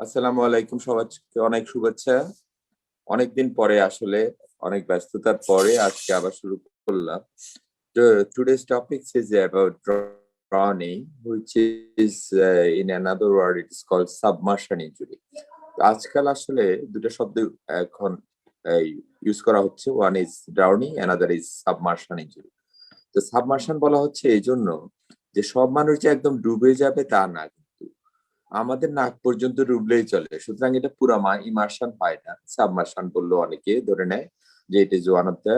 আসসালামু আলাইকুম, সবাইকে অনেক শুভেচ্ছা। অনেকদিন পরে আসলে অনেক ব্যস্ততার পরে আজকে আবার শুরু করলাম। Today's topic is about drowning, which is in another word it is called submersion injury. আজকাল আসলে দুটো শব্দ এখন ইউজ করা হচ্ছে, one is drowning, another is submersion injury. তো সাবমার্শন বলা হচ্ছে এই জন্য যে সব মানুষ যে একদম ডুবে যাবে তা না, আমাদের নাক পর্যন্ত ডুবলেই চলে, সুতরাং এটা পুরো ইমার্শন হয় না। সাবমার্শন বললেও অনেকে ধরে নেয় যে it is one of the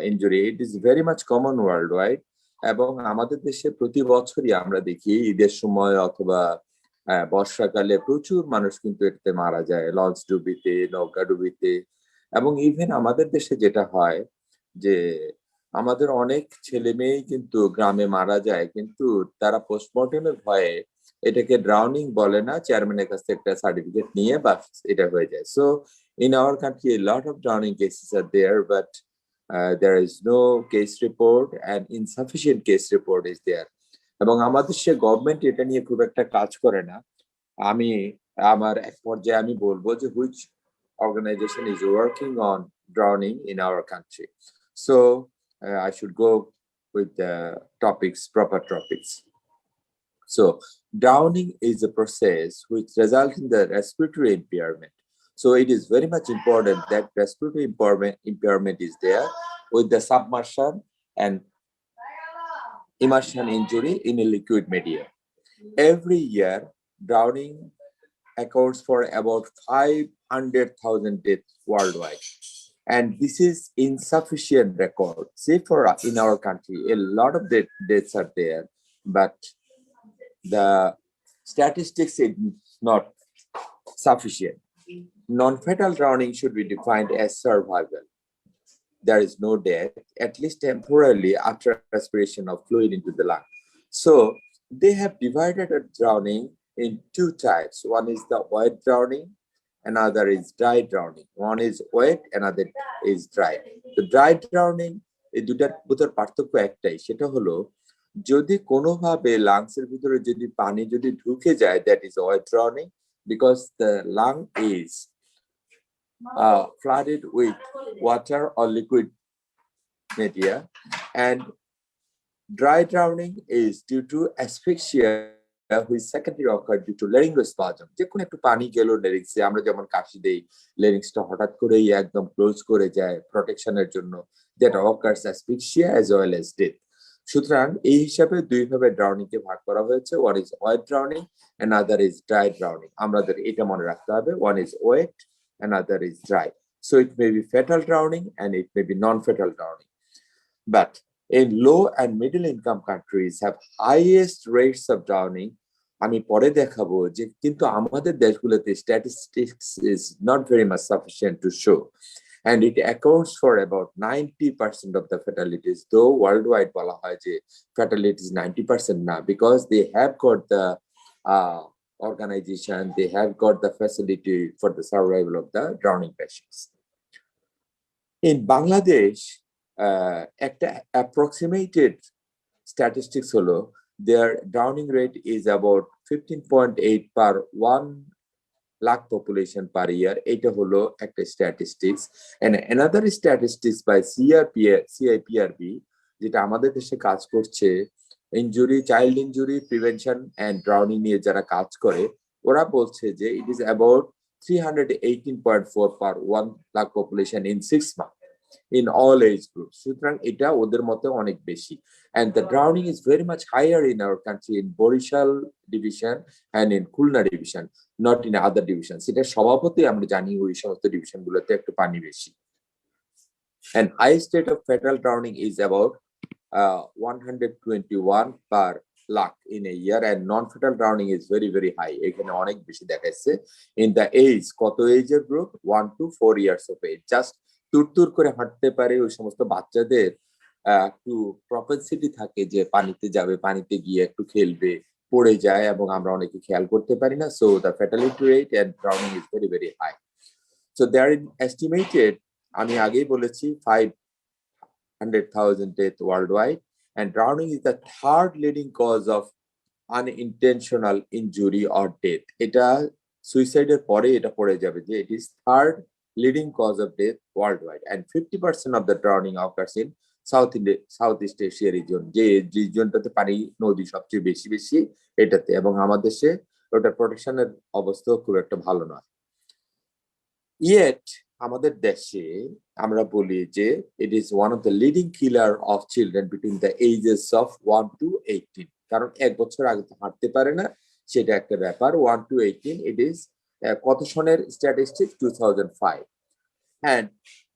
injury. It is very much common world wide, এবং আমাদের দেশে প্রতি বছরই আমরা দেখি ঈদের সময় অথবা বর্ষাকালে প্রচুর মানুষ কিন্তু এটাতে মারা যায়, লঞ্চ ডুবিতে, নৌকা ডুবিতে। এবং ইভেন আমাদের দেশে যেটা হয় যে আমাদের অনেক ছেলে মেয়েই কিন্তু গ্রামে মারা যায়, কিন্তু তারা পোস্টমর্টমের ভয়ে এটাকে ড্রাউনিং বলে না, চেয়ারম্যানের কাছে একটা সার্টিফিকেট নিয়ে বাস এটা হয়ে যায়। So in our country a lot of drowning cases are there, but there is no case report and insufficient case report is there. এবং আমাদের সে গভর্নমেন্ট এটা নিয়ে খুব একটা কাজ করে না। আমি আমার এক পর্যায়ে আমি বলবো যে which organization is working on drowning in our country. So I should go with the topics, proper topics. So drowning is a process which results in the respiratory impairment. So it is very much important that respiratory impairment is there with the submersion and immersion injury in a liquid media. Every year, drowning accounts for about 500,000 deaths worldwide. And this is insufficient record. Say for in our country, a lot of deaths are there, but the statistics is not sufficient. Non-fatal drowning should be defined as survival. There is no death, at least temporarily, after aspiration of fluid into the lung. So they have divided a drowning in two types. One is the wet drowning, another is dry drowning. One is wet, another is dry. The dry drowning, এই দুটার ভিতর পার্থক্য একটাই, সেটা হলো যদি কোনোভাবে লাংসের ভিতরে যদি পানি যদি ঢুকে যায়, that is wet drowning, because the lung is flooded with water or liquid media. And dry drowning is due to asphyxia, which secondary occur due to laryngospasm. যে কোনো একটু পানি গেল লেরিংসে, আমরা যেমন কাশি দেই, লেরিংসটা হঠাৎ করেই একদম ক্লোজ করে যায় প্রোটেকশনের জন্য, that occurs asphyxia as well as death. সুতরাং এই হিসাবে দুইভাবে ড্রাউনিং কে ভাগ করা হয়েছে, one is wet drowning, another is dry drowning. আমাদের এটা মনে রাখতে হবে, one is wet, another is dry. So it may be fatal drowning and it may be non-fatal drowning. But in low and middle income countries have highest rates of drowning. আমি পরে দেখাবো যে কিন্তু আমাদের দেশগুলোতে statistics is not very much sufficient to show, and it accounts for about 90% of the fatalities, though worldwide বলা হয় যে fatalities 90% না, because they have got the organization, they have got the facility for the survival of the drowning patients. In Bangladesh, একটা approximated statistics হলো their drowning rate is about 15.8 per 1 lakh population per year. এটা হলো একটা statistics. And another statistics by CIPRB, যেটা আমাদের দেশে কাজ করছে injury, child injury prevention and drowning নিয়ে যারা কাজ করে, ওরা বলছে যে it is about 318.4 per 1 lakh population in 6 months in all age groups. সুতরাং এটা ওদের মতে অনেক বেশি, and the drowning is very much higher in our country in Borishal division and in Khulna division, not in other divisions. এটা স্বভাবতই আমরা জানি ওই সমস্ত ডিভিশন গুলোতে একটু পানি বেশি। And highest rate of fatal drowning is about 121 per lakh in a year, and non-fatal drowning is very very high. এখানে অনেক বেশি দেখাচ্ছে in the age, কত এজের group, 1 to 4 years of age. Just তুরতুর করে হাঁটতে পারে ওই সমস্ত বাচ্চাদের একটু প্রপেন্সিটি থাকে যে পানিতে যাবে, পানিতে গিয়ে একটু খেলবে, পড়ে যায়, এবং আমরা অনেকে খেয়াল করতে পারি না। So the fatality rate and drowning is very very high. So they are estimated, আমি আগেই বলেছি 500,000 deaths worldwide, and drowning is the third leading cause of unintentional injury or death. এটা সুইসাইডের পরে এটা পড়ে যাবে যে it is third leading cause of death worldwide and 50% of the drowning occurs in south east Asia region, যে রিজনটাতে পানি নদী সবচেয়ে বেশি বেশি এটাতে, এবং আমাদের দেশে ওটা প্রোটেকশনের অবস্থাও খুব একটা ভালো নয়। ইয়েট আমাদের দেশে আমরা বলি যে it is one of the leading killer of children between the ages of 1 to 18, কারণ 1 বছর আগে তো হাঁটতে পারে না, সেটা একটা ব্যাপার। 1 to 18 ইট ইজ কত সনের স্ট্যাটিস্টিক 2005। হ্যাঁ,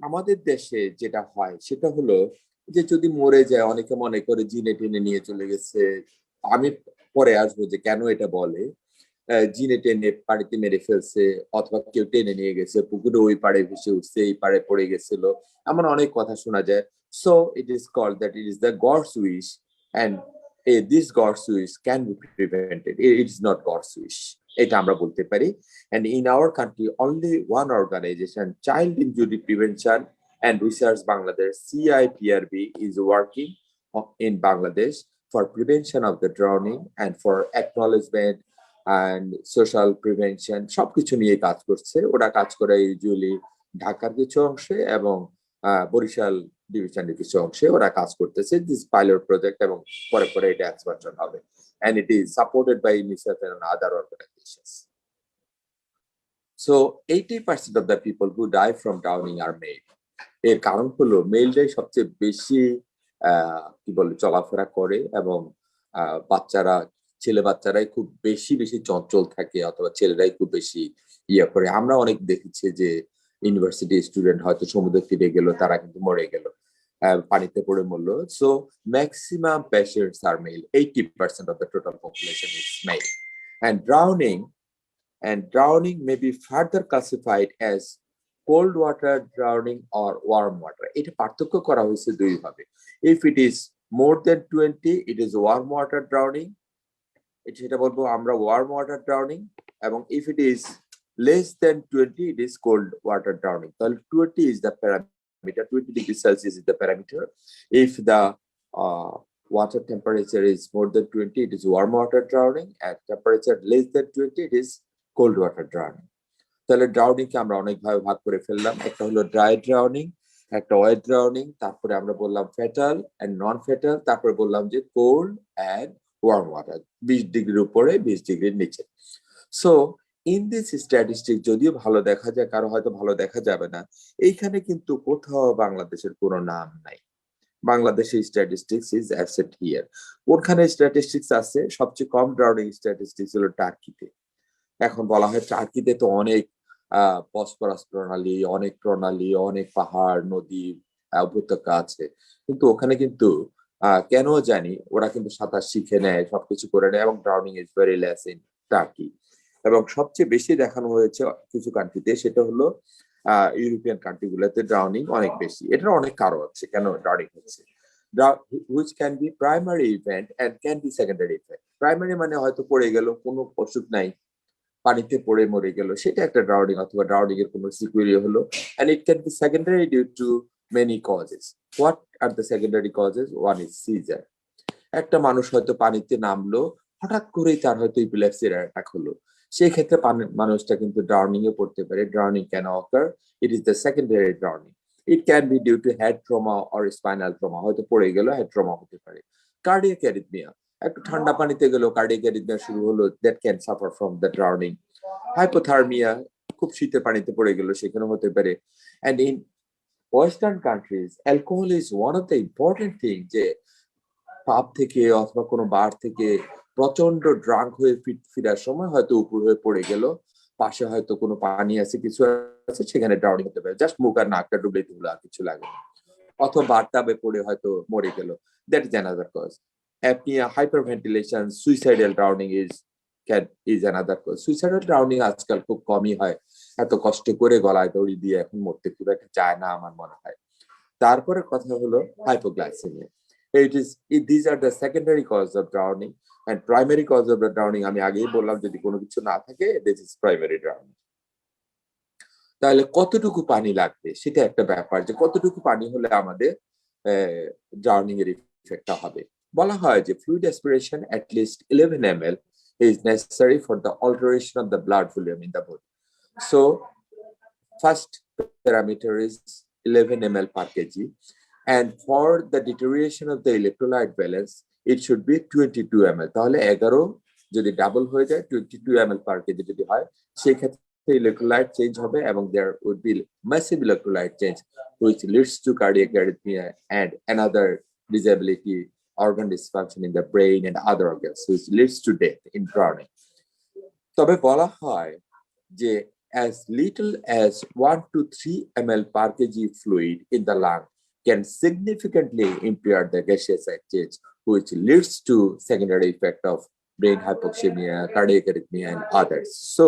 আমাদের দেশে যেটা হয় সেটা হলো যে যদি মরে যায় অনেকে মনে করে জিনে টেনে নিয়ে চলে গেছে। আমি পরে আসবো যে কেন এটা বলে, জিনে টেনে পানিতে মেরে ফেলছে, অথবা কেউ টেনে নিয়ে গেছে, পুকুরে ওই পাড়ে ভেসে উঠছে, এই পাড়ে পড়ে গেছিল, এমন অনেক কথা শোনা যায়। So it is called that it is the god's wish, and this god's wish can be prevented, it is not god's wish, এটা আমরা বলতে পারি। And in our country, only one organization, Child Injury Prevention and Research Bangladesh, CIPRB, is working in Bangladesh for prevention of the drowning and for acknowledgement and social prevention. সবকিছু নিয়ে কাজ করছে। ওরা কাজ করে ইউজুয়ালি ঢাকার কিছু অংশে এবং বরিশাল ডিভিশনের কিছু অংশে ওরা কাজ করতেছে দিস পাইলট প্রজেক্ট, এবং পরে পরে এটা এক্সপানশন হবে, and it is supported by UNICEF and other organizations. So 80% of the people who die from drowning are male. এর কারণ হলো মেলরাই সবচেয়ে বেশি কি বলে চলাফেরা করে, এবং বাচ্চারা, ছেলে বাচ্চারাই খুব বেশি বেশি চঞ্চল থাকে, অথবা ছেলেরাই খুব বেশি ইয়ে করে। আমরা অনেক দেখেছি যে ইউনিভার্সিটি স্টুডেন্ট হয়তো সমুদ্র তীরে গেল, তারা কিন্তু মরে গেল, পানিতে পড়ে মরলো। So maximum patients are male, 80% of the total population is male. And drowning may be further classified as cold water drowning or warm water. এটা পার্থক্য করা হয়েছে দুই ভাবে। If it is more than 20, it is warm water drowning, এটা বলবো আমরা warm water drowning, এবং if it is less than 20, it is cold water drowning. তাহলে 20 is the parameter, 20 degrees Celsius is the parameter. If the water temperature is more than 20, it is warm water drowning, and temperature less than 20, it is cold water drowning. তাহলে drowning কে আমরা অনেক ভাবে ভাগ করে ফেললাম। একটা হলো ড্রাই ড্রাউনিং, একটা ওয়েট ড্রাউনিং, তারপরে আমরা বললাম ফ্যাটাল এন্ড নন ফ্যাটাল, তারপরে বললাম যে কোল্ড এন্ড ওয়ার্ম ওয়াটার, 20 ডিগ্রির উপরে 20 ডিগ্রির নিচে। সো ইন দিস স্ট্যাটিস্টিক যদিও ভালো দেখা যায়, কারো হয়তো ভালো দেখা যাবে না, এইখানে কিন্তু কোথাও বাংলাদেশের কোনো নাম নাই। বাংলাদেশের স্ট্যাটিস্টিক্স ইজ অ্যাবসেন্ট হিয়ার। কোনখানে স্ট্যাটিস্টিক্স আছে? সবচেয়ে কম ড্রাউনিং স্ট্যাটিস্টিক্স হলো টার্কিতে। এখন বলা হয় টার্কিতে তো অনেক বসফরাস প্রণালী, অনেক প্রণালী, অনেক পাহাড়, নদী, উপত্যকা আছে, কিন্তু ওখানে কিন্তু কেন জানি ওরা কিন্তু সাঁতার শিখে নেয়, সবকিছু করে নেয়, এবং drowning is very less in turkey. এবং সবচেয়ে বেশি দেখানো হয়েছে কিছু কান্ট্রিতে, সেটা হলো ইউরোপিয়ান কান্ট্রি গুলোতে ড্রাউনিং অনেক বেশি। এটার অনেক কারণ আছে কেন ড্রাউনিং হচ্ছে, which can be primary event and can be secondary event. Primary মানে হয়তো পড়ে গেল, কোনো অসুখ নাই, পানিতে পড়ে মরে গেল, সেটা একটা ড্রাউনিং, অথবা ড্রাউনিং এর কোনো সিকুয়েরি হলো। and it can be secondary due to many causes. What are the secondary causes? One is seizure. একটা মানুষ হয়তো পানিতে নামলো, হঠাৎ করেই তার হয়তো ইপিলেপসির অ্যাটাক হলো, সেই ক্ষেত্রে মানুষটা কিন্তু ড্রাউনিং এ পড়তে পারে। Drowning can occur, it is the secondary drowning. It can be due to head trauma or spinal trauma, হয়তো পড়ে গেল, হেড ট্রমা হতে পারে। কার্ডিয়াক অ্যারিথমিয়া, একটু ঠান্ডা পানিতে গেল, কার্ডিয়াক অ্যারিথমিয়া শুরু হলো, that can suffer from the drowning. Hypothermia, খুব শীতে পানিতে পড়ে গেল, সেখানে হতে পারে। And in western countries alcohol is one of the important thing, যে পাব থেকে অথবা কোনো বার থেকে প্রচন্ড ড্রাঙ্ক হয়ে ফিরার সময় হয়তো উপর হয়ে পড়ে গেল, পাশে হয়তো কোনো পানি আছে, কিছু আছে, সেখানে ড্রাউনিং হতে পারে। জাস্ট মুখ আর নাকটা ডুবলেই হলো, আর কিছু লাগে না। অথবা বাথটাবে পড়ে হয়তো মরে গেল, that is another cause. Apnoea, hyperventilation, suicidal drowning is another cause. Suicidal drowning আজকাল খুব কমই হয়, এত কষ্ট করে গলায় দড়ি দিয়ে এখন মরতে খুব একটা চায় না আমার মনে হয়। তারপরে কথা হলো hypoglycaemia. These are the secondary cause of drowning, and primary cause of the drowning আমি আগেই বললাম, যদি কোনো কিছু না থাকে, this is primary drowning. তাহলে কতটুকু পানি লাগবে সেটা একটা ব্যাপার, যে কতটুকু পানি হলে আমাদের ড্রাউনিং এর ইফেক্টটা হবে। বলা হয় যে fluid aspiration at least 11 ml is necessary for the alteration of the blood volume in the body. So first parameter is 11 ml per kg, and for the deterioration of the electrolyte balance, it should be 22 ml. তাহলে 11 যদি double হয়ে যায় 22 ml per kg যদি হয়, সেই ক্ষেত্রে electrolyte change হবে এবং there would be massive electrolyte change which leads to cardiac arrhythmia and another disability, organ dysfunction in the brain and other organs, which leads to death in drowning. তবে বলা হয় যে as little as 1 to 3 ml per kg fluid in the lung can significantly impair the gaseous exchange, which leads to secondary effect of brain hypoxemia, cardiac arrhythmia, and others. So,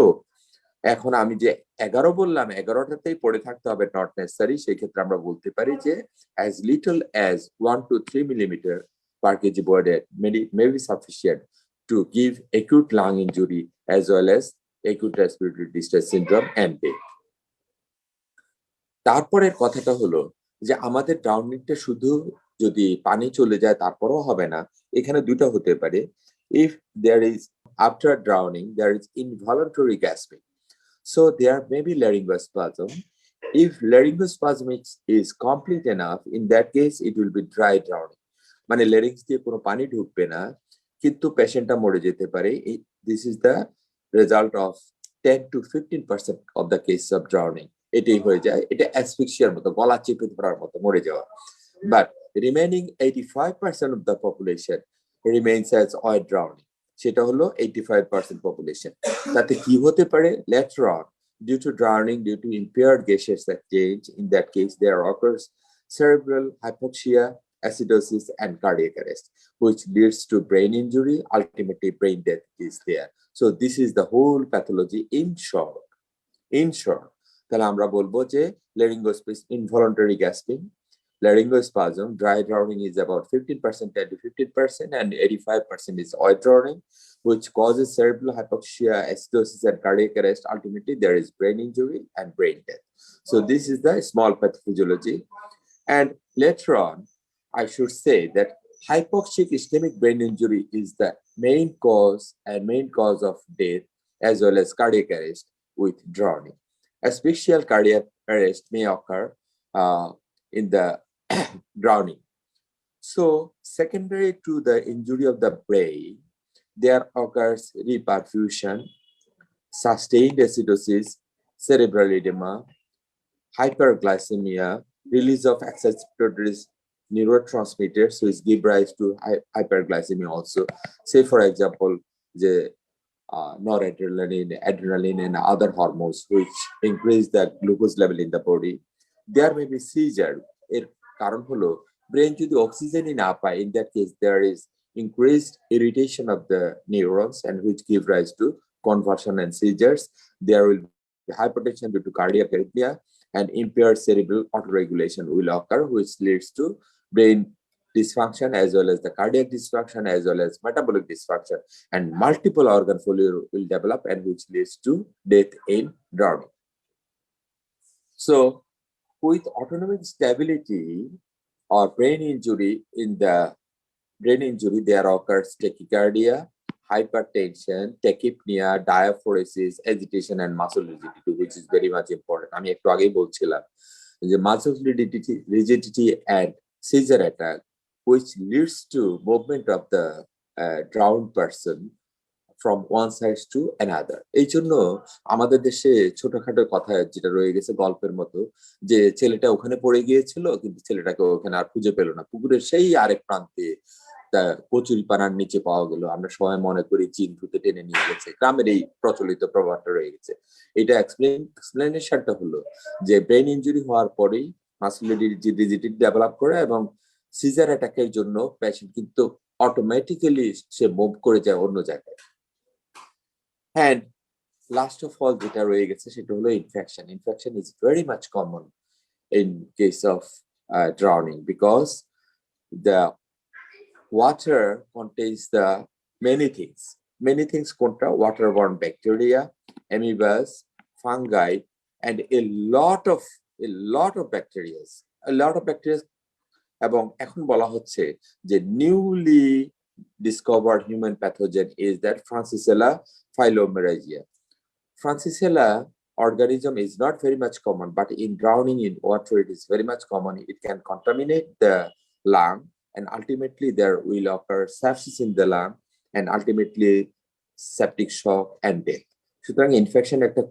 এখন আমি যে 11 বললাম 11টাতেই পড়ে থাকতে হবে not necessary, সেই ক্ষেত্রে আমরা বলতে পারি যে as little as 1 to 3 millimeter per kg body may be sufficient to give acute lung injury as well as acute respiratory distress syndrome and death. তারপরের কথাটা হলো যে আমাদের ড্রাউনিংটা শুধু যদি পানি চলে যায় তারপরও হবে না, এখানে দুটো হতে পারে. If there is after drowning there is involuntary gasping, so there may be laryngospasm. If laryngospasm is complete enough, in that case it will be dry drowning, মানে larynx দিয়ে কোনো পানি ঢুকবে না কিন্তু পেশেন্টটা মরে যেতে পারে. This is the result of 10 to 15% of the cases of drowning. এটাই হয়ে যায়, এটা অ্যাসফিক্সিয়ার মতো, গলা চেপে ধরার মতো মরে যাওয়া. But remaining 85% of the population remains as oil drowning. সেটা হলো 85% population. তাতে কি হতে পারে? Later on, due to drowning, due to impaired gaseous exchange, in that case there occurs cerebral hypoxia, acidosis, and cardiac arrest, which leads to brain injury. Ultimately, brain death is there. So this is the whole pathology in short. In short, তাহলে আমরা বলবো যে laryngospasm, involuntary gasping, laryngospasm, dry drowning is about 15%, 10 to 15%, and 85% is oil drowning, which causes cerebral hypoxia, acidosis, and cardiac arrest. Ultimately, there is brain injury and brain death. So this is the small pathophysiology. And later on, I should say that hypoxic ischemic brain injury is the main cause of death as well as cardiac arrest with drowning. Asphyxial cardiac arrest may occur in the drowning. So, secondary to the injury of the brain, there occurs reperfusion, sustained acidosis, cerebral edema, hyperglycemia, release of excitatory neurotransmitters which give rise to hyperglycemia also. Say, for example, the noradrenaline, adrenaline, and other hormones which increase the glucose level in the body. There may be seizure. এর কারণ হলো brain যদি অক্সিজেনই না পায়, in that case there is increased irritation of the neurons and which give rise to convulsion and seizures. There will be hypertension due to cardiac arrhythmia, and impaired cerebral autoregulation will occur, which leads to brain dysfunction as well as the cardiac dysfunction as well as metabolic dysfunction, and multiple organ failure will develop and which leads to death in drowning. So with autonomic stability or brain injury, there occurs tachycardia, hypertension, tachypnea, diaphoresis, agitation, and muscle rigidity, which is very much important. আমি একটু আগেই বলছিলাম যে muscle rigidity and seizure attack, which leads to movement of the drowned person from one side to another. এই জন্য আমাদের দেশে ছোটখাটো কথা যেটা রয়ে গেছে গল্পের মতো, যে ছেলেটা ওখানে পড়ে গিয়েছিল কিন্তু ছেলেটাকে ওখানে আর খুঁজে পেল না, পুকুরের সেই আরেক প্রান্তে তা কচুরি পানার নিচে পাওয়া গেল, আমরা সবাই মনে করি জিন ভূতে টেনে নিয়ে গেছে। গ্রামের এই প্রচলিত প্রভাবটা রয়ে গেছে। এটা এক্সপ্লেনেশনটা হলো যে ব্রেন ইনজুরি হওয়ার পরেই মাসল রিজিডিটি ডেভেলপ করে এবং সিজার অ্যাটাকের জন্য পেশেন্ট কিন্তু অটোমেটিক্যালি সে মুভ করে যায় অন্য জায়গায়। And last of all, যেটা রয়ে গেছে সেটা হলো infection. Infection is very much common in case of drowning because the water contains the many things contra waterborne bacteria, amoebas, fungi, and a lot of bacteria এবং এখন বলা হচ্ছে যে newly discovered human pathogen is that Francisella filomerangia. Francisella organism is not very much common, but in drowning in water, it is very much common. It can contaminate the lung, and ultimately there will occur sepsis in the lung, and ultimately septic shock and death. সুতরাং infection একটা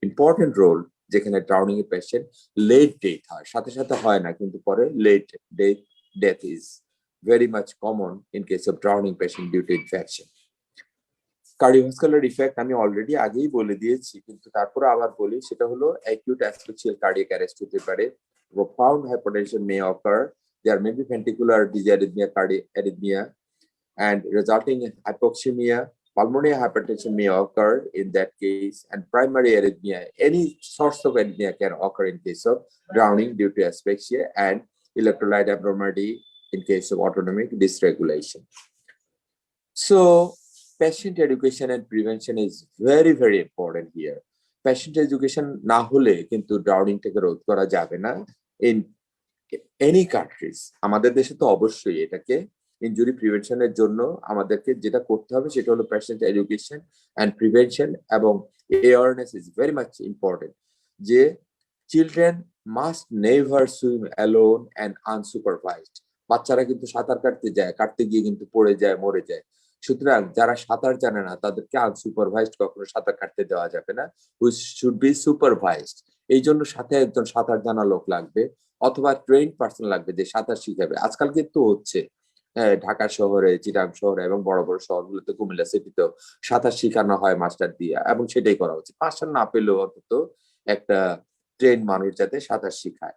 important role, যেখানে drowning এর patient late death হয়, সাথে সাথে হয় না, কিন্তু পরে late death is very much common in case of drowning patient due to infection. Cardiovascular effect আমি অলরেডি আগেই বলে দিয়েছি, কিন্তু তারপরে আবার বলি, সেটা হলো অ্যাকিউট অ্যাসফিক্সিয়াল কার্ডিয়াক অ্যারেস্ট হতে পারে, profound hypertension may occur, there may be ventricular dysarrhythmia, cardiac arrhythmia, and resulting in hypoxemia. Pulmonary hypertension may occur in that case, and primary arrhythmia, any source of arrhythmia can occur in case of drowning due to asphyxia, and electrolyte abnormality in case of autonomic dysregulation. So patient education and prevention is very, very important here. Patient education না হলে কিন্তু drowning থেকে রোধ করা যাবে না in any countries. আমাদের দেশে তো অবশ্যই এটাকে ইনজুরি প্রিভেনশনের জন্য আমাদেরকে যেটা করতে হবে সেটা হলো পেশেন্ট এডুকেশন এন্ড প্রিভেনশন, এবং awareness is very much important, যে children must never swim alone and unsupervised. বাচ্চারা কিন্তু সাঁতার কাটতে গিয়ে কিন্তু পড়ে যায়, মরে যায়। সুতরাং যারা সাঁতার জানে না তাদেরকে আনসুপারভাইজড কখনো সাঁতার কাটতে দেওয়া যাবে না, হুইচ শুড বি সুপারভাইজড। এই জন্য সাথে একজন সাঁতার জানা লোক লাগবে, অথবা ট্রেইন পার্সন লাগবে যে সাঁতার শিখাবে। আজকাল কিন্তু হচ্ছে ঢাকা শহরে, চিটাং শহরে এবং বড় বড় শহরগুলোতে, কুমিল্লা সিটিতেও সাঁতার শেখানো হয় মাস্টার দিয়ে, এবং সেটাই করা উচিত। মাস্টার না পেলেও অন্তত একটা ট্রেন মানুষ যাতে সাঁতার শিখায়।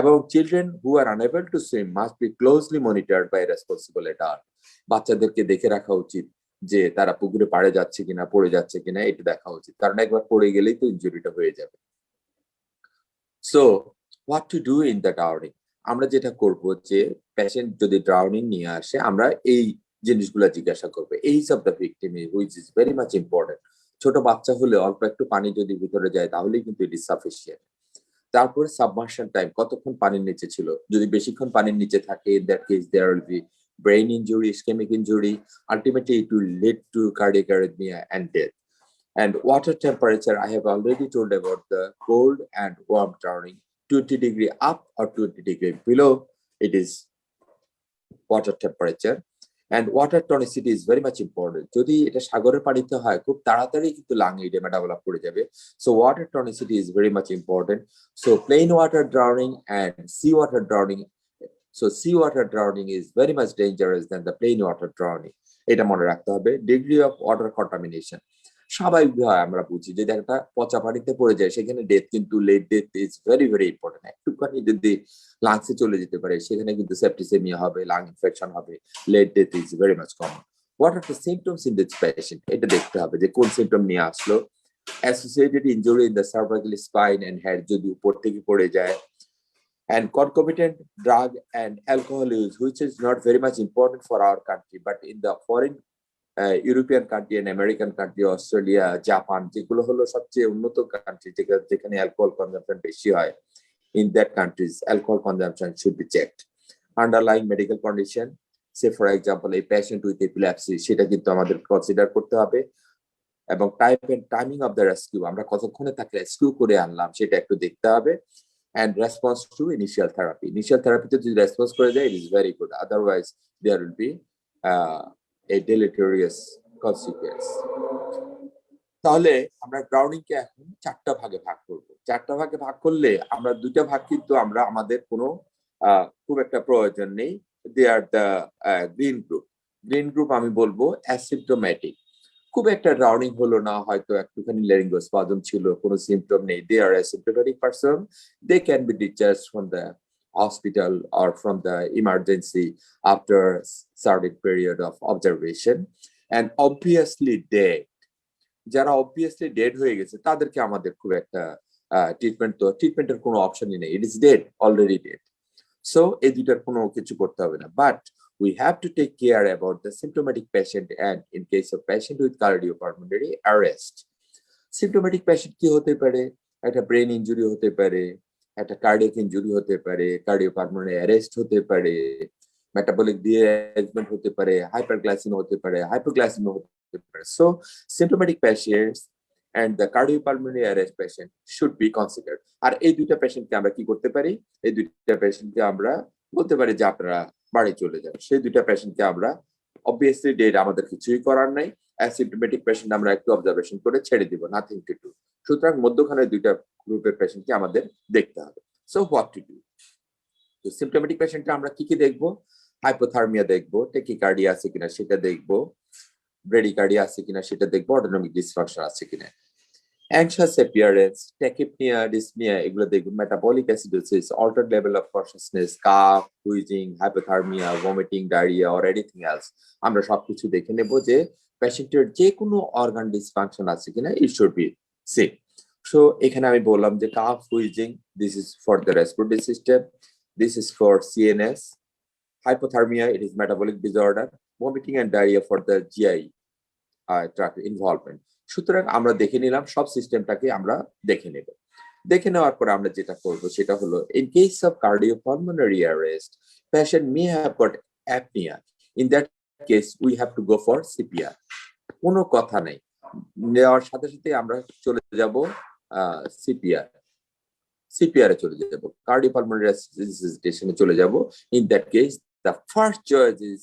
এবং children who are unable to swim must be closely monitored by responsible adult. বাচ্চাদেরকে দেখে রাখা উচিত যে তারা পুকুরে পাড়ে যাচ্ছে কিনা, পড়ে যাচ্ছে কিনা, এটা দেখা উচিত, কারণ একবার পড়ে গেলেই তো ইনজুরিটা হয়ে যাবে। So what to do in the drowning? আমরা যেটা করব যে পেশেন্ট যদি ড্রাউনিং নিয়ে আসে, আমরা এই জিনিসগুলো জিজ্ঞাসা করবো। Age of the victim which is very much important. ছোট বাচ্চা হলে অল্প একটু পানি যদি ভিতরে যায় তাহলেই কিন্তু ইট ইজ সাফিসিয়েন্ট। তারপরে সাবমার্শন টাইম, কতক্ষণ পানির নিচে ছিল। যদি বেশিক্ষণ পানির নিচে থাকে, in that case there will be brain injury, ischemic injury. Ultimately, it will lead to cardiac arrhythmia and death. And water temperature, I have already told about the cold and warm drowning. 20 degree up or 20 degree below, it is water temperature. And water tonicity is very much important. যদি এটা সাগরের পানিতে হয়, খুব তাড়াতাড়ি কিন্তু lung oedema develop করে যাবে। So water tonicity is very much important. So plain water drowning and sea water drowning. So seawater drowning is very much dangerous than the plain water drowning. এটা মনে রাখতে হবে। ডিগ্রি অফ ওয়াটার কন্টামিনেশন, স্বাভাবিকভাবে আমরা বুঝি যদি একটা পচা পানিতে পড়ে যায় সেখানে ডেথ, কিন্তু late death is very very important. একটুখানি যদি লাংসে চলে যেতে পারে সেখানে কিন্তু সেপ্টিসেমিয়া হবে, লাং ইনফেকশন হবে, late death is very much common. What are the symptoms in this patient? এটা দেখতে হবে যে কোন সিমটম নিয়ে আসলো। Associated injury in the cervical spine and head, যদি উপর থেকে পড়ে যায়, and concomitant drug and alcohol use, which is not very much important for our country, but in the foreign European country and American country, Australia, Japan, যেগুলো হলো সবচেয়ে উন্নত country, যেখানে অ্যালকোহল কনজাম্পশন বেশি হয়, in that countries alcohol consumption should be checked. Underlying medical condition, say for example a patient with epilepsy, সেটা কিন্তু আমাদের কনসিডার করতে হবে। এবং type and timing of the rescue, আমরা কতক্ষণে তাকে রেস্কিউ করে আনলাম সেটা একটু দেখতে হবে। And response to initial therapy. Initial therapy to response করে যায়, it is very good. Otherwise, there will be a deleterious consequence. তাহলে আমরা ড্রাউনিং কে এখন 4টা ভাগে ভাগ করব। 4টা ভাগে ভাগ করলে আমরা 2টা ভাগ কিন্তু আমরা আমাদের কোনো খুব একটা প্রয়োজন নেই। They are the green group. Green group আমি বলবো অ্যাসিম্পটোম্যাটিক। খুব একটা ড্রাউনিং হলো না, হয়তো একটুখানি ল্যারিঙ্গোস্পাজম ছিল, কোনো সিমটম নেই, they are asymptomatic person, they can be discharge from the hospital or from the emergency after certain period of observation and obviously dead. যারা অবভিয়াসলি ডেড হয়ে গেছে তাদেরকে আমাদের খুব একটা ট্রিটমেন্টের কোনো অপশনই নেই, it is dead, already dead. So এই দুইটার কোনো কিছু করতে হবে না, but we have to take care about the symptomatic patient, and in case of patient with cardiopulmonary arrest. Symptomatic patient কি হতে পারে? একটা ব্রেন ইনজুরি হতে পারে, একটা কার্ডিয়াক ইনজুরি হতে পারে, কার্ডিওপালমোনারি অ্যারেস্ট হতে পারে, মেটাবলিক ডিরেঞ্জমেন্ট হতে পারে, হাইপারগ্লাইসেমিয়া হতে পারে, হাইপোগ্লাইসেমিয়া হতে পারে। So symptomatic patients and the cardiopulmonary arrest patient should be considered. আর এই দুইটা পেশেন্টকে আমরা কি করতে পারি? এই দুইটা পেশেন্টকে আমরা বলতে পারি যে আপনারা বাড়ি চলে যান। সেই দুইটা পেশেন্টকে আমরা অবভিয়াসলি ডেট আমাদের কিছুই করার নাই। অ্যাসিম্পটোমেটিক পেশেন্ট আমরা একটু অবজারভেশন করে ছেড়ে দিব, নাথিং টু ডু। সুতরাং মধ্যখানে দুইটা গ্রুপের পেশেন্টকে আমাদের দেখতে হবে। So what to do? তো সিম্পটোমেটিক পেশেন্টে আমরা কি কি দেখবো? হাইপোথার্মিয়া দেখবো, টেকিকার্ডিয়া আছে কিনা সেটা দেখবো, ব্রেডিকার্ডিয়া আছে কিনা সেটা দেখবো, অটোনমিক ডিসফাংশন আছে কিনা, anxious appearance, tachypnea, dyspnea, এগুলো দেখবো, metabolic acidosis, altered level of consciousness, cough, wheezing, hypothermia, vomiting, diarrhea or anything else. আমরা সবকিছু দেখে নেব যে পেশেন্টের যে কোনো অর্গান ডিসফাংশন আছে কিনা, it should be seen. So এখানে আমি বললাম যে cough, wheezing, this is for the respiratory system, this is for CNS, hypothermia, it is metabolic disorder, vomiting and diarrhea for the GI tract involvement. সুতরাং আমরা দেখে নিলাম, সব সিস্টেমটাকে আমরা দেখে নেব। দেখে নেওয়ার পর আমরা যেটা করব সেটা হলো, in case of cardiopulmonary arrest, patient may have got apnea. In that case, we have to go for CPR. কোনো কথা নাই, নেওয়ার সাথে সাথে আমরা চলে যাব CPR এ চলে যাব, cardiopulmonary resuscitation এ চলে যাব। In that case, the first choice is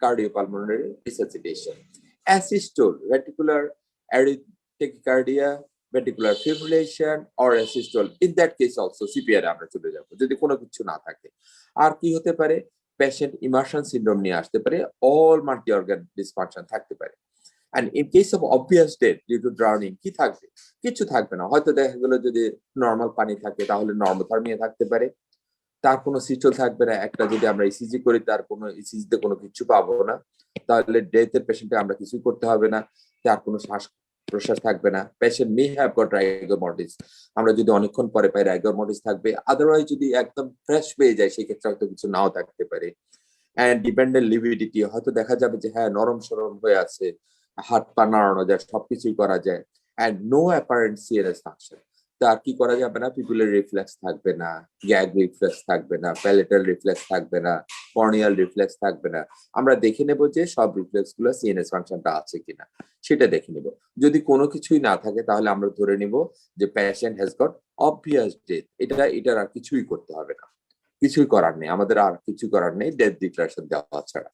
cardiopulmonary resuscitation. Asystole, ventricular tachycardia, ventricular fibrillation or asystole, in that case also CPR আমরা চলে যাব যদি কোনো কিছু না থাকে। আর কি হতে পারে? পেশেন্ট ইমার্শন সিনড্রোম নিয়ে আসতে পারে, অল মাল্টি অর্গান ডিসফাংশন থাকতে পারে। and in case of obvious death due to drowning, কি থাকবে? কিছু থাকবে না, হয়তো দেখা গেল যদি নরমাল পানি থাকে তাহলে নর্মোথার্মিয়া থাকতে পারে, তার কোনো সিস্টল থাকবে না। একটা যদি আমরা ইসিজি করি তার কোনো ইসিজিতে কোনো কিছু পাবো না, তাহলে ডেথের পেশেন্টে আমরা কিছু করতে হবে না, তার কোনো শ্বাস প্রশ্বাস থাকবে না। Patient may have got rigor mortis, আমরা যদি অনেকক্ষণ পরে পাই রাইগর মর্টিস থাকবে। আদারওয়াইজ যদি একদম ফ্রেশ পেয়ে যায় সেই ক্ষেত্রে হয়তো কিছু নাও থাকতে পারে। অ্যান্ড ডিপেন্ডেন্ট লিভিডিটি, হয়তো দেখা যাবে যে হ্যাঁ নরম সরম হয়ে আছে, হাত পা নাড়ানো যায়, সবকিছুই করা যায়। And no apparent CNS function, তার কি করা যাবে না? পিপুলার রিফ্লেক্স থাকবে না, গ্যাগ রিফ্লেক্স থাকবে না, প্যালেটাল রিফ্লেক্স থাকবে না, কর্নিয়াল রিফ্লেক্স থাকবে না। আমরা দেখে নেব যে সব রিফ্লেক্স গুলো সিএনএস ফাংশনটা আছে কিনা সেটা দেখে নেব। যদি কোনো কিছুই না থাকে তাহলে আমরা ধরে নিব যে patient has got obvious death. এটার আর কিছুই করতে হবে না, কিছুই করার নেই, আমাদের আর কিছু করার নেই ডেথ ডিক্লারেশন দেওয়া ছাড়া।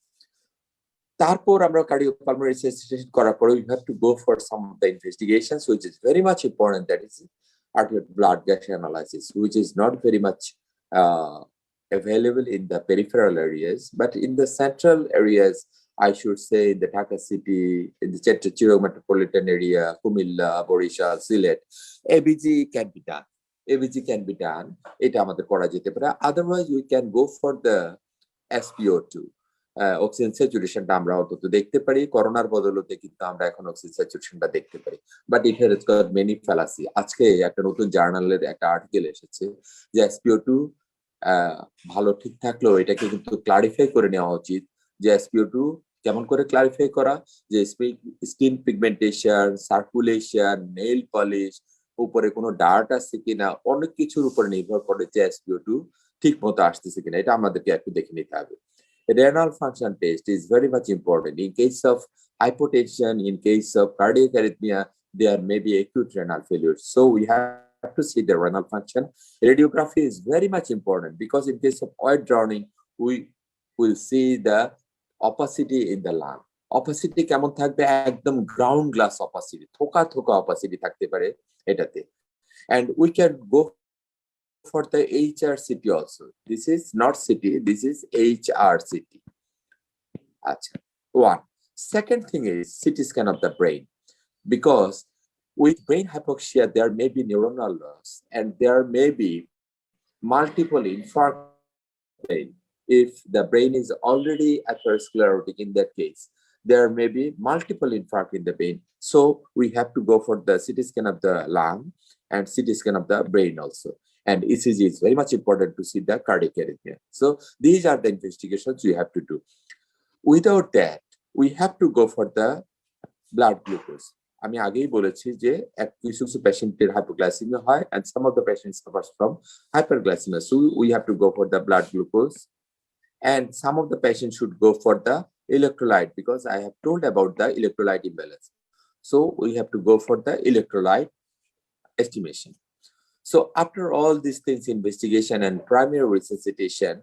তারপর আমরা cardiopulmonary resuscitation করার পর we have to go for some of the investigations which is very much important, that is arterial blood gas analysis, which is not very much available in the peripheral areas, but in the central areas, I should say in the Dhaka city, in the Chettichiro metropolitan area, Kumilla, Borisha, Sylhet, ABG can be done. ABG can be done. এটা আমাদের করা যেতে পারে। Otherwise, we can go for the SpO2. Oxygen স্যাচুরেশনটা আমরা অন্তত দেখতে পারি, করোনার বদলতে কিন্তু আমরা এখন অক্সিজেন স্যাচুরেশনটা দেখতে পারি, but it has got many fallacy. আজকে একটা নতুন জার্নালের একটা আর্টিকেল এসেছে যে SpO2 ভালো ঠিক থাকলেও এটাকে কিন্তু ক্লারিফাই করে নেওয়া উচিত, যে SpO2 কেমন করে ক্লারিফাই করা, যে skin pigmentation, circulation, nail polish, উপরে কোনো ডার্ট আছে কিনা, অনেক কিছুর উপরে নির্ভর করে যে SpO2 ঠিক মতো আসতেছে কিনা, এটা আমাদেরকে একটু দেখে নিতে হবে। Renal function test is very much important. In case of hypotension, in case of cardiac arrhythmia, there may be acute renal failure. So we have to see the renal function. Radiography is very much important because in case of oil drowning, we will see the opacity in the lung. Opacity কেমন থাকবে? একদম ground glass opacity, থোকা থোকা opacity থাকতে পারে এটাতে। And we can go for the HRCT also. This is not CT, this is HRCT. Achha. One. Second thing is CT scan of the brain. Because with brain hypoxia, there may be neuronal loss and there may be multiple infarct brain. If the brain is already atherosclerotic, in that case, there may be multiple infarct in the brain. So we have to go for the CT scan of the lung and CT scan of the brain also. And ECG is very much important to see the cardiac arrhythmia. So these are the investigations we have to do. Without that, we have to go for the blood glucose. আমি আগেই বলেছি যে কিছু কিছু পেশেন্টের hypoglycemia হয় and some of the patients suffers from hyperglycemia. So we have to go for the blood glucose And some of the patients should go for the electrolyte because I have told about the electrolyte imbalance. So we have to go for the electrolyte estimation. So after all these things, investigation and primary resuscitation,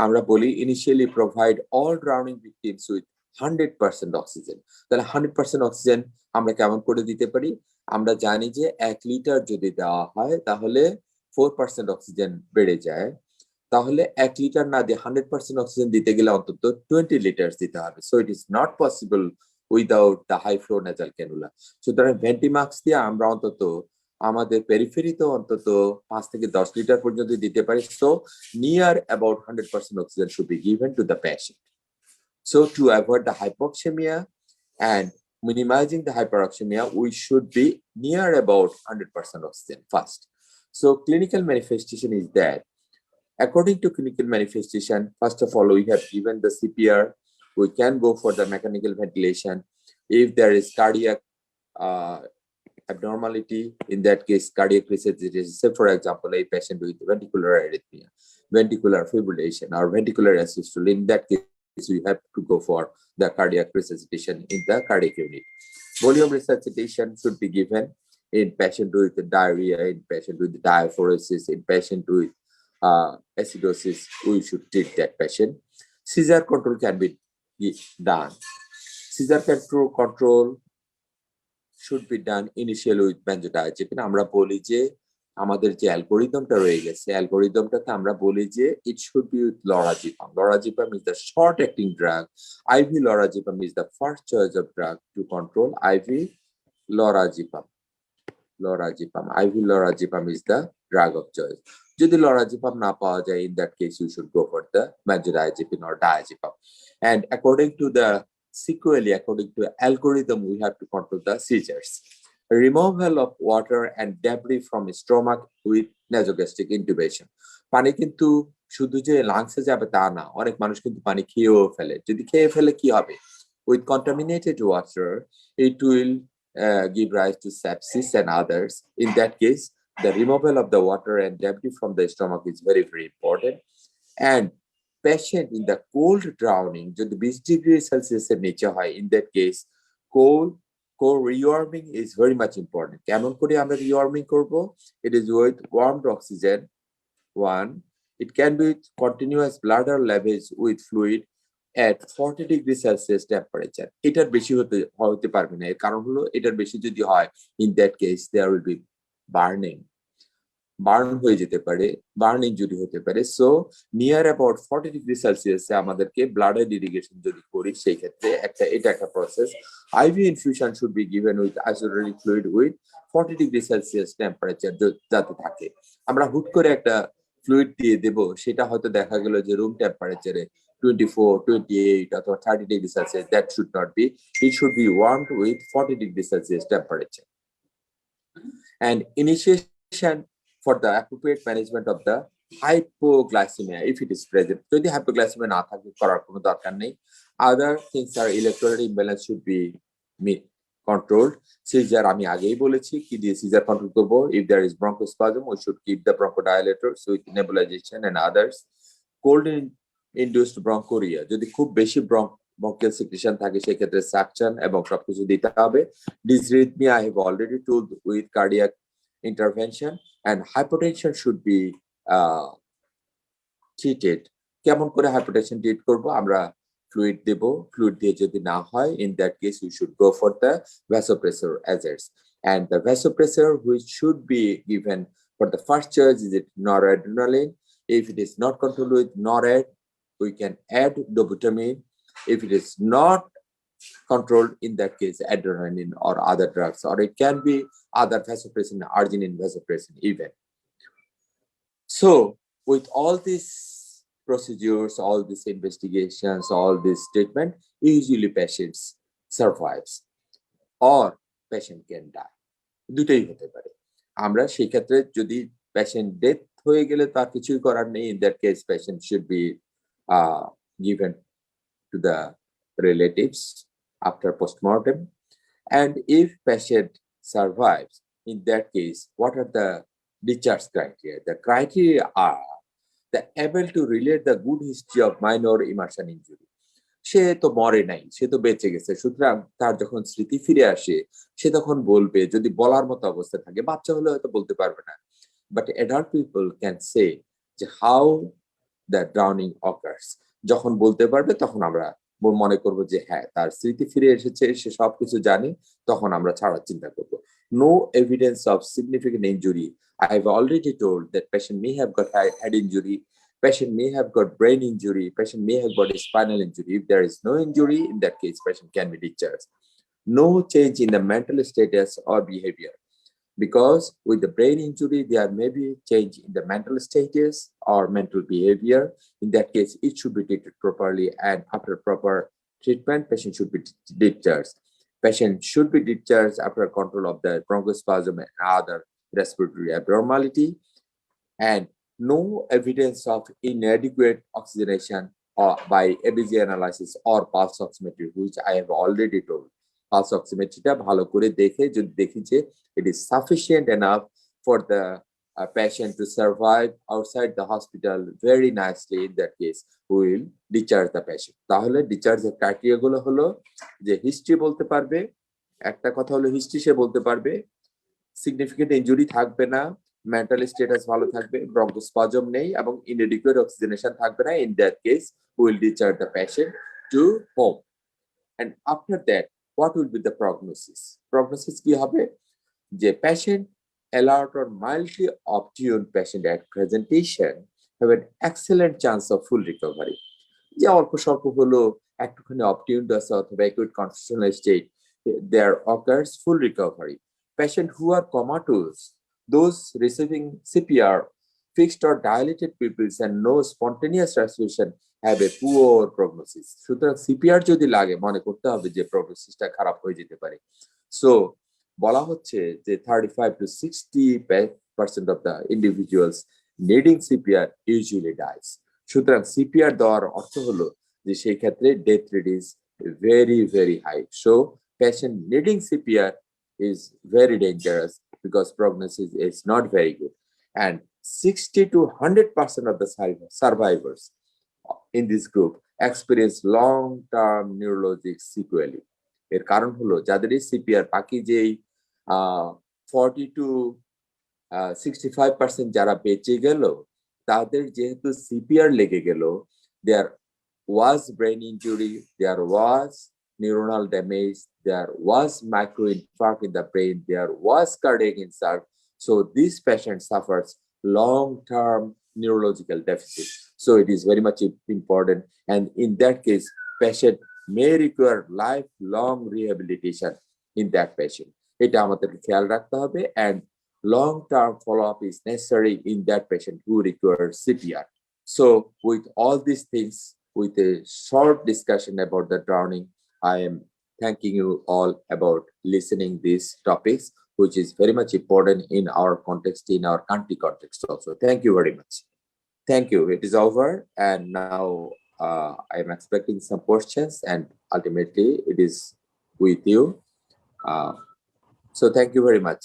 আমরা বলি initially provide all drowning victims with 100% oxygen. তাহলে 100% oxygen আমরা কেমন করে দিতে পারি? আমরা জানি যে 1 লিটার যদি দেওয়া হয় তাহলে 4% অক্সিজেন বেড়ে যায়। তাহলে 1 লিটার না দিয়ে 100% অক্সিজেন দিতে গেলে অন্তত 20 লিটার্স দিতে হবে। So it is not possible without the high flow nasal cannula. সুতরাং ভেন্টিমাক্স দিয়ে আমরা অন্তত আমাদের পেরিফেরিতে অন্তত 5 থেকে 10 লিটার পর্যন্ত দিতে পারি। So near about 100% oxygen should be given to the patient. So to avoid the hypoxemia and minimizing the hyperoxemia, we should be near about 100% oxygen first. So clinical manifestation is that according to clinical manifestation, first of all, we have given the CPR. We can go for the mechanical ventilation. If there is cardiac abnormality, in that case, cardiac resuscitation, say for example, a patient with ventricular arrhythmia, ventricular fibrillation, or ventricular asystole, in that case, we have to go for the cardiac resuscitation in the cardiac unit. Volume resuscitation should be given in patient with diarrhea, in patient with diaphoresis, in patient with acidosis. We should treat that patient. Seizure control can be done. Seizure control should be done initially with benzodiazepine. আমরা বলি যে আমাদের যে অ্যালগরিদমটা রয়ে গেছে, অ্যালগরিদমটাতে আমরা বলি যে it should be with lorazepam. Lorazepam is the short acting drug. IV lorazepam is the first choice of drug to control. IV lorazepam. IV lorazepam is the drug of choice. যদি lorazepam না পাওয়া যায়, in that case you should go for the benzodiazepine or diazepam. And according to algorithm, we have to control the seizures. Removal of water and debris from stomach with nasogastric intubation. পানি কিন্তু শুধু যে লাংসে যাবে তা না, অনেক মানুষ কিন্তু পানি খেয়েও ফেলে। যদি খেয়ে ফেলে কি হবে? With contaminated water, it will give rise to sepsis and others. In that case, the removal of the water and debris from the stomach is very, very important. And patient in the cold drowning, যদি 20 degree Celsius এর নিচে হয়, in that case, cold rewarming is very much important. কেমন করে আমরা rewarming করব? It is with warmed oxygen. One, it can be with continuous bladder lavage with fluid at 40 degree Celsius temperature. এটার বেশি হতে পারবে না। এর কারণ হলো এটার বেশি যদি হয়, in that case there will be burn হয়ে যেতে পারে, বার্ন ইনজুরি হতে পারে। সো নিয়ার অ্যাবাউট 40 ডিগ্রি সেলসিয়াসে আমাদেরকে ব্লাডের ইরিগেশন যদি করি, সেই ক্ষেত্রে এটা একটা process. IV infusion should be given with isotonic fluid with 40 degree Celsius temperature যাতে থাকে। আমরা হুট করে একটা ফ্লুইড দিয়ে দেব, সেটা হয়তো দেখা গেল যে রুম টেম্পারেচারে 24, 28 অথবা 30 degree Celsius. That should not be. It should be warmed with 40 degree Celsius temperature. And initiation for the appropriate management of the hypoglycemia if it is present. যদি hypoglycemia না থাকে, করার কোনো দরকার নেই। Other things are electrolyte imbalance should be controlled. Seizure আমি আগেই বলেছি কি দিয়ে seizure control করব। If there is bronchospasm, we should keep the bronchodilators with nebulization and others. Cold induced bronchoria, যদি খুব বেশি bronchial secretion থাকে, সেক্ষেত্রে suction এবং সবকিছু দিতে হবে। Dysrhythmia I have already told with cardiac intervention, and hypertension should be treated. কেমন করে hypertension treat করব? আমরা fluid দেব, fluid দিয়ে যদি না হয়, in that case we should go for the vasopressor agents. And the vasopressor which should be given for the first choice is it noradrenaline. If it is not controlled with norad, we can add dobutamine. If it is not controlled, in that case adrenaline or other drugs, or it can be other vasopressin, arginine vasopressin even. So with all these procedures, all these investigations, all this treatment, usually patients survives or patient can die. দুটোই হতে পারে। আমরা সেই ক্ষেত্রে যদি patient death হয়ে গেলে তার কিছুই করার নেই, in that case patient should be given to the relatives after postmortem. And if patient survives, in that case, what are the discharge criteria? The criteria are the able to relate the good history of minor immersion injury. সে তো মরে নাই, সে তো বেঁচে গেছে, সুতরাং তার যখন স্মৃতি ফিরে আসে সে তখন বলবে, যদি বলার মতো অবস্থা থাকে। বাচ্চা হলে হয়তো বলতে পারবে না, but adult people can say যে হাউ দ্য ড্রাউনিং অকার্স। যখন বলতে পারবে তখন আমরা মনে করব যে হ্যাঁ, তার স্মৃতি ফিরে এসেছে, সে সবকিছু জানে, তখন আমরা ছাড়ার চিন্তা করব। No evidence of significant injury. I have already told that patient may have got head injury, patient may have got brain injury, patient may have got a spinal injury. If there is no injury, in that case, patient can be discharged. No change in the mental status or behavior, because with the brain injury, there may be change in the mental status or mental behavior. In that case, it should be treated properly, and after proper treatment, patient should be discharged. Patient should be discharged after control of the bronchospasm and other respiratory abnormality, and no evidence of inadequate oxygenation or by ABG analysis or pulse oximetry, which I have already told. Pulse oximetry টা ভালো করে দেখে যদি দেখি যে it is sufficient enough for the patient to survive outside the hospital very nicely, in that case we will discharge the patient. তাহলে ডিসচার্জের criteria গুলো হলো যে হিস্ট্রি বলতে পারবে, একটা কথা হলো হিস্ট্রি সে বলতে পারবে, সিগনিফিকেন্ট ইনজুরি থাকবে না, মেন্টাল স্ট্যাটাস ভালো থাকবে, ব্রঙ্কোস্পাজম নেই এবং ইনএডিকুয়েট অক্সিজেনেশন থাকবে না। In that case we will discharge the patient to home. And after that what will be the prognosis? Prognosis কি হবে? যে patient alert or mildly obtune patient at presentation have an excellent chance of full recovery. যে অল্প স্বল্প হলো, একটুখানি obtuned আছে অথবা acute constitutional state, there occurs full recovery. Patients who are comatose, those receiving CPR, fixed or dilated pupils and no spontaneous respiration have a poor prognosis. সুতরাং CPR যদি লাগে মনে করতে হবে যে প্রগনোসিসটা খারাপ হয়ে যেতে পারে। সো বলা হচ্ছে যে 35 to 60% of the individuals needing CPR usually dies. সুতরাং সিপিআর দেওয়ার অর্থ হলো যে সেই ক্ষেত্রে death rate is very very high. So patient needing CPR is very dangerous because prognosis is not very good, and 60 to 100% of the survivors in this group experience long-term neurologic sequelae. এর কারণ হলো যাদের CPR বাকি যেই 40 to 65% যারা বেঁচে গেল, তাদের যেহেতু সিপিআর লেগে গেল, there was brain injury, there was neuronal damage, there was microinfarct in the brain, there was cardiac insult. So this patient suffers long-term neurological deficit. So it is very much important, and in that case, patient may require lifelong rehabilitation in that patient. এটা আমাদেরকে খেয়াল রাখতে হবে, and long-term follow-up is necessary in that patient who requires CPR. So with all these things, with a short discussion about the drowning, I am thanking you all about listening these topics, which is very much important in our context, in our country context also. Thank you very much. Thank you. It is over, and now I am expecting some questions, and ultimately it is with you. So thank you very much.